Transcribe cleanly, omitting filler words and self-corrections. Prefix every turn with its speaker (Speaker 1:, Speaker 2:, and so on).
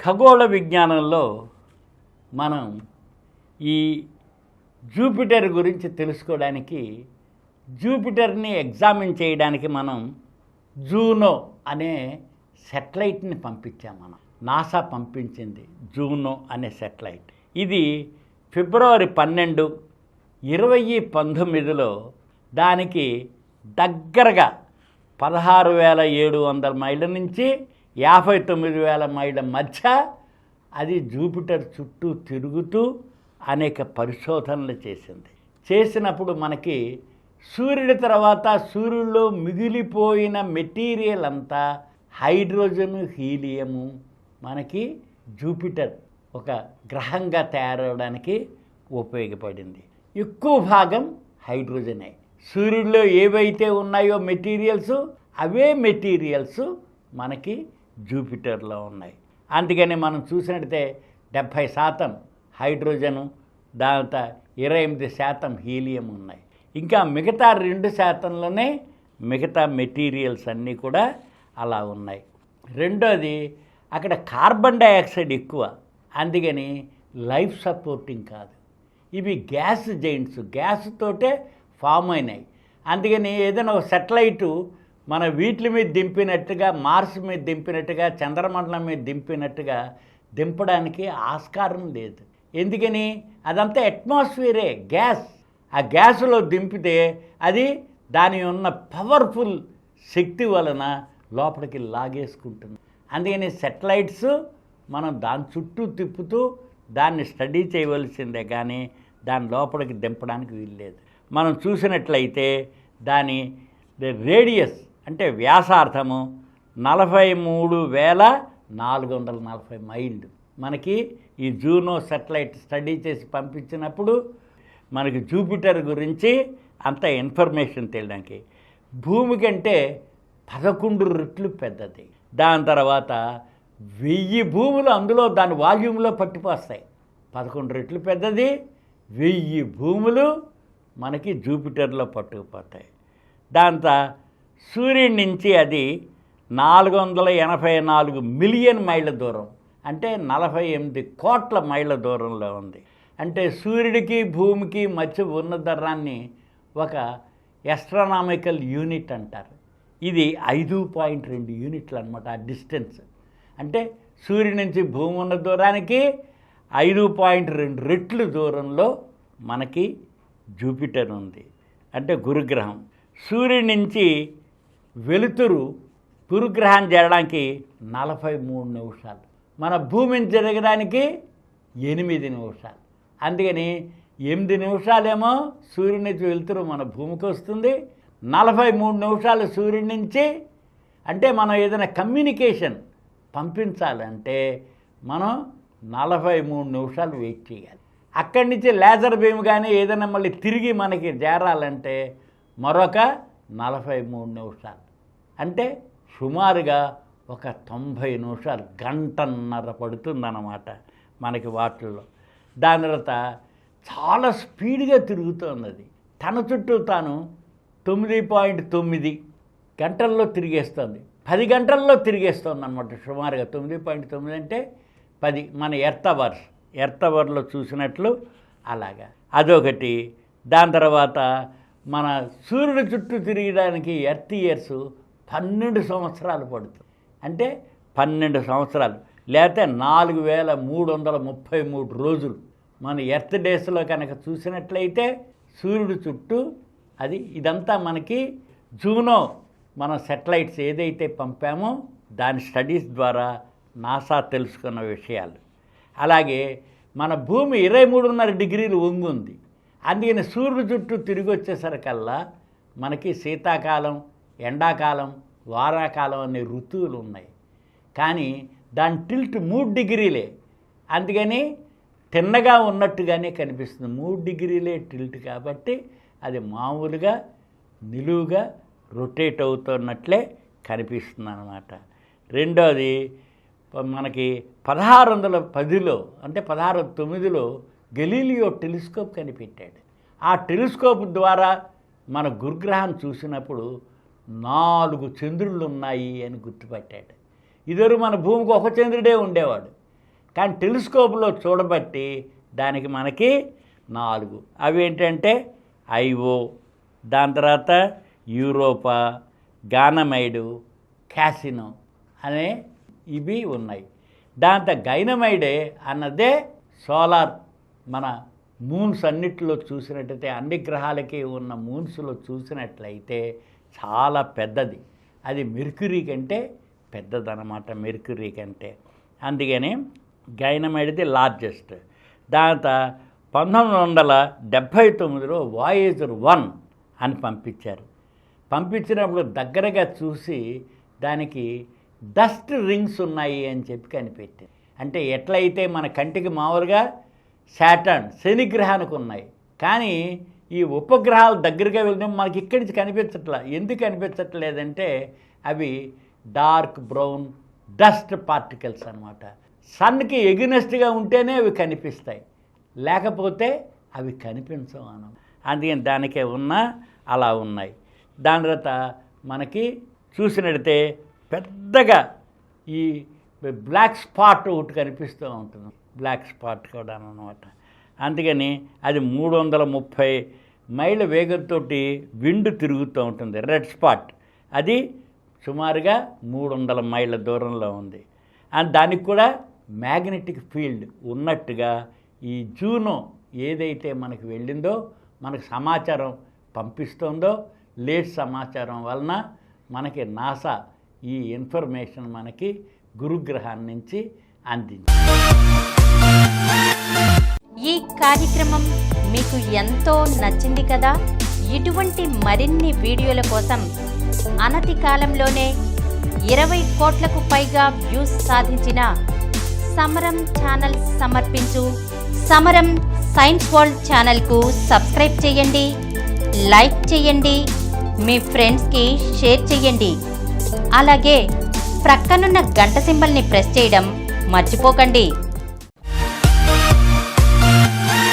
Speaker 1: ఖగోళ విజ్ఞానంలో మనం ఈ జూపిటర్ గురించి తెలుసుకోవడానికి జూపిటర్ని ఎగ్జామిన్ చేయడానికి మనం జూనో అనే శాటిలైట్ని పంపించాం. నాసా పంపించింది జూనో అనే శాటిలైట్. ఇది ఫిబ్రవరి 12, 2019లో దానికి దగ్గరగా 16,700 మైళ్ళ నుంచి 59,000 మైళ్ళ మధ్య అది జూపిటర్ చుట్టూ తిరుగుతూ అనేక పరిశోధనలు చేసినప్పుడు మనకి సూర్యుడి తర్వాత సూర్యుడిలో మిగిలిపోయిన మెటీరియల్ అంతా హైడ్రోజన్, హీలియము మనకి జూపిటర్ ఒక గ్రహంగా తయారవడానికి ఉపయోగపడింది. ఎక్కువ భాగం హైడ్రోజనే. సూర్యుడిలో ఏవైతే ఉన్నాయో మెటీరియల్స్, అవే మెటీరియల్స్ మనకి జూపిటర్లో ఉన్నాయి. అందుకని మనం చూసినట్లయితే 70% హైడ్రోజను, దాంతో 28% హీలియం ఉన్నాయి. ఇంకా మిగతా 2%లోనే మిగతా మెటీరియల్స్ అన్నీ కూడా అలా ఉన్నాయి. రెండోది, అక్కడ కార్బన్ డైఆక్సైడ్ ఎక్కువ, అందుకని లైఫ్ సపోర్టింగ్ కాదు. ఇవి గ్యాస్ జైంట్స్, గ్యాస్ తోటే ఫామ్ అయినాయి. అందుకని ఏదైనా ఒక సెటిలైటు మన వీటి మీద దింపినట్టుగా, మార్స్ మీద దింపినట్టుగా, చంద్రమండలం మీద దింపినట్టుగా దింపడానికి ఆస్కారం లేదు. ఎందుకని? అదంతా అట్మాస్ఫియరే, గ్యాస్. ఆ గ్యాసులో దింపితే అది దాని ఉన్న పవర్ఫుల్ శక్తి వలన లోపలికి లాగేసుకుంటుంది. అందుకని సెటిలైట్స్ మనం దాని చుట్టూ తిప్పుతూ దాన్ని స్టడీ చేయవలసిందే, కానీ దాని లోపలికి దింపడానికి వీల్లేదు. మనం చూసినట్లయితే దాని రేడియస్ అంటే వ్యాసార్థము 43,440 మైళ్ళు. మనకి ఈ జూనో సెటిలైట్ స్టడీ చేసి పంపించినప్పుడు మనకి జూపిటర్ గురించి అంత ఇన్ఫర్మేషన్ తెలియడానికి భూమి కంటే 11 రెట్లు పెద్దది. దాని తర్వాత 1000 భూములు అందులో దాని వాల్యూమ్లో పట్టిపోస్తాయి. 11 రెట్లు పెద్దది, 1000 భూములు మనకి జూపిటర్లో పట్టుకుపోతాయి. దాంతో సూర్యుడి నుంచి అది 484 మిలియన్ మైళ్ళ దూరం, అంటే 48 కోట్ల మైళ్ళ దూరంలో ఉంది. అంటే సూర్యుడికి భూమికి మధ్య ఉన్న దూరాన్ని ఒక ఎస్ట్రానామికల్ యూనిట్ అంటారు. ఇది 5.2 యూనిట్లు అనమాట ఆ డిస్టెన్స్. అంటే సూర్యుడి నుంచి భూమి ఉన్న దూరానికి 5.2 రెట్లు దూరంలో మనకి జూపిటర్ ఉంది, అంటే గురుగ్రహం. సూర్యుడి నుంచి వెలుతురు గురుగ్రహం చేరడానికి 43 నిమిషాలు, మన భూమిని జరగడానికి 8 నిమిషాలు. అందుకని 8 నిమిషాలేమో సూర్యుడి నుంచి వెలుతురు మన భూమికి వస్తుంది, 43 నిమిషాలు సూర్యుడి నుంచి. అంటే మనం ఏదైనా కమ్యూనికేషన్ పంపించాలంటే మనం 43 నిమిషాలు వెయిట్ చేయాలి. అక్కడి నుంచి లేజర్ బీమ్ కానీ ఏదైనా మళ్ళీ తిరిగి మనకి చేరాలంటే మరొక 43 నిమిషాలు, అంటే సుమారుగా ఒక 90 నిమిషాలు, గంటన్నర పడుతుందన్నమాట మనకి వాటిల్లో. దాని తర్వాత చాలా స్పీడ్గా తిరుగుతుంది అది. తన చుట్టూ తాను 9.9 గంటల్లో తిరిగేస్తుంది, 10 గంటల్లో తిరిగేస్తుంది అనమాట సుమారుగా. 9.9 అంటే 10 మన ఎర్త్ అవర్లో చూసినట్లు అలాగా అదొకటి. దాని తర్వాత మన సూర్యుడి చుట్టూ తిరగడానికి ఎర్త్ ఇయర్స్ 12 సంవత్సరాలు పడుతుంది. అంటే 12 సంవత్సరాలు లేకపోతే 4,333 రోజులు. మన ఎర్త్ డేస్లో కనుక చూసినట్లయితే సూర్యుడి చుట్టూ అది. ఇదంతా మనకి జూనో మన సెటిలైట్స్ ఏదైతే పంపామో దాని స్టడీస్ ద్వారా నాసా తెలుసుకున్న విషయాలు. అలాగే మన భూమి 23.5 డిగ్రీలు వంగుంది. అందుకని సూర్యుడి చుట్టూ తిరిగి వచ్చేసరికల్లా మనకి శీతాకాలం, ఎండాకాలం, వారాకాలం అనే ఋతువులు ఉన్నాయి. కానీ దాని టిల్ట్ 3 డిగ్రీలే. అందుకని తిన్నగా ఉన్నట్టుగానే కనిపిస్తుంది. 3 డిగ్రీలే టిల్ట్ కాబట్టి అది మామూలుగా నిలువుగా రొటేట్ అవుతున్నట్లే కనిపిస్తుంది అన్నమాట. రెండోది, మనకి 1610లో అంటే 1609లో గెలీలియో టెలిస్కోప్ కనిపెట్టాడు. ఆ టెలిస్కోప్ ద్వారా మన గురుగ్రహం చూసినప్పుడు 4 చంద్రుళ్ళు ఉన్నాయి అని గుర్తుపట్టాడు. ఇదివరకు మన భూమికి ఒక చంద్రుడే ఉండేవాడు, కానీ టెలిస్కోప్లో చూడబట్టి దానికి మనకి 4. అవి ఏంటంటే ఐఓ, దాని తర్వాత యూరోపా, గానమైడు, క్యాసినో అనే ఇవి ఉన్నాయి. దాంతో గైనమైడే అన్నదే సోలార్, మన మూన్స్ అన్నిటిలో చూసినట్టయితే అన్ని గ్రహాలకి ఉన్న మూన్స్లో చూసినట్లయితే చాలా పెద్దది. అది మెర్క్యూరీ కంటే పెద్దదన్నమాట, మెర్క్యూరీ కంటే. అందుకని గైనమైడ్ది లార్జెస్ట్. దాంతో 1979లో వాయేజర్ 1 అని పంపించారు. పంపించినప్పుడు దగ్గరగా చూసి దానికి డస్ట్ రింగ్స్ ఉన్నాయి అని చెప్పి కనిపెట్టారు. అంటే ఎట్లయితే మన కంటికి మామూలుగా శాటర్న్, శని గ్రహానికి ఉన్నాయి, కానీ ఈ ఉపగ్రహాలు దగ్గరగా వెళ్తే మనకి ఇక్కడి నుంచి కనిపించట్లా. ఎందుకు కనిపించట్లేదంటే అవి డార్క్ బ్రౌన్ డస్ట్ పార్టికల్స్ అన్నమాట. సన్కి ఎగ్నెస్ట్గా ఉంటేనే అవి కనిపిస్తాయి, లేకపోతే అవి కనిపించవు అన్న. అందుకని దానికే అలా ఉన్నాయి. దాని తర్వాత మనకి చూసినట్టయితే పెద్దగా ఈ బ్లాక్ స్పాట్ ఒకటి కనిపిస్తూ ఉంటుంది, బ్లాక్ స్పాట్ కూడా అన్నమాట. అందుకని అది 330 మైళ్ళ వేగంతో విండ్ తిరుగుతూ ఉంటుంది. రెడ్ స్పాట్ అది సుమారుగా 300 మైళ్ళ దూరంలో ఉంది. అండ్ దానికి కూడా మ్యాగ్నెటిక్ ఫీల్డ్ ఉన్నట్టుగా ఈ జూనో ఏదైతే మనకు వెళ్ళిందో, మనకు సమాచారం పంపిస్తుందో, లేట్ సమాచారం వలన మనకి నాసా ఈ ఇన్ఫర్మేషన్ మనకి గురుగ్రహాన్ని నుంచి అందింది.
Speaker 2: ఈ కార్యక్రమం మీకు ఎంతో నచ్చింది కదా. ఇటువంటి మరిన్ని వీడియోల కోసం అనతి కాలంలోనే 20 కోట్లకు పైగా వ్యూస్ సాధించిన సమరం ఛానల్ సమర్పించు సమరం సైన్స్ వరల్డ్ ఛానల్కు సబ్స్క్రైబ్ చేయండి, లైక్ చేయండి, మీ ఫ్రెండ్స్కి షేర్ చేయండి. అలాగే ప్రక్కనున్న గంట సింబల్ని ప్రెస్ చేయడం మర్చిపోకండి.